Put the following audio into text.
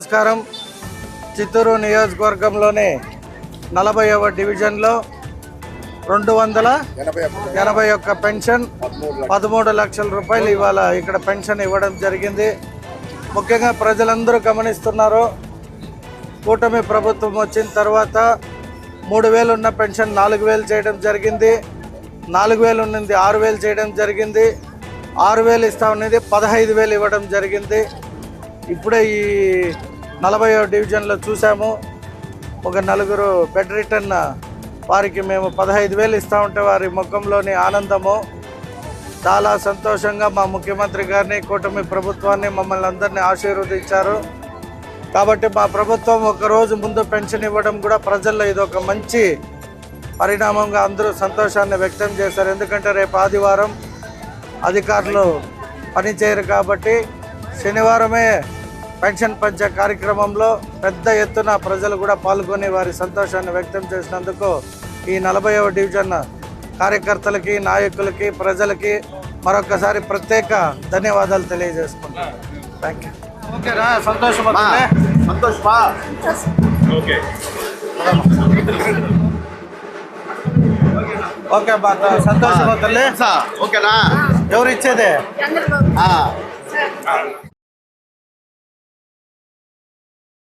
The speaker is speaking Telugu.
నమస్కారం. చిత్తూరు నియోజకవర్గంలోని 40వ డివిజన్లో 281 పెన్షన్ 13 లక్షల రూపాయలు ఇవాళ ఇక్కడ పెన్షన్ ఇవ్వడం జరిగింది. ముఖ్యంగా ప్రజలందరూ గమనిస్తున్నారు, కూటమి ప్రభుత్వం వచ్చిన తర్వాత 3000 ఉన్న పెన్షన్ 4000 చేయడం జరిగింది, 4000 ఉన్నది 6000 చేయడం జరిగింది, 6000 ఇస్తా ఉన్నది 15000 ఇవ్వడం జరిగింది. ఇప్పుడే ఈ 40వ డివిజన్లో చూసాము, ఒక 4 బెడ్ రిటర్న్ వారికి మేము 15000 ఇస్తూ ఉంటే వారి ముఖంలోని ఆనందము చాలా సంతోషంగా మా ముఖ్యమంత్రి గారిని, కూటమి ప్రభుత్వాన్ని, మమ్మల్ని అందరినీ ఆశీర్వదించారు. కాబట్టి మా ప్రభుత్వం ఒకరోజు ముందు పెన్షన్ ఇవ్వడం కూడా ప్రజల్లో ఇది ఒక మంచి పరిణామంగా అందరూ సంతోషాన్ని వ్యక్తం చేశారు. ఎందుకంటే రేపు ఆదివారం అధికారులు పనిచేయరు కాబట్టి శనివారమే పెన్షన్ పంచే కార్యక్రమంలో పెద్ద ఎత్తున ప్రజలు కూడా పాల్గొని వారి సంతోషాన్ని వ్యక్తం చేసినందుకు ఈ 40వ డివిజన్ కార్యకర్తలకి, నాయకులకి, ప్రజలకి మరొకసారి ప్రత్యేక ధన్యవాదాలు తెలియజేసుకుంటాను. Thank you. ఓకేనా? సంతోషం ఓకే బాగా సంతోషం. ఓకేనా? ఎవరు ఇచ్చేదే?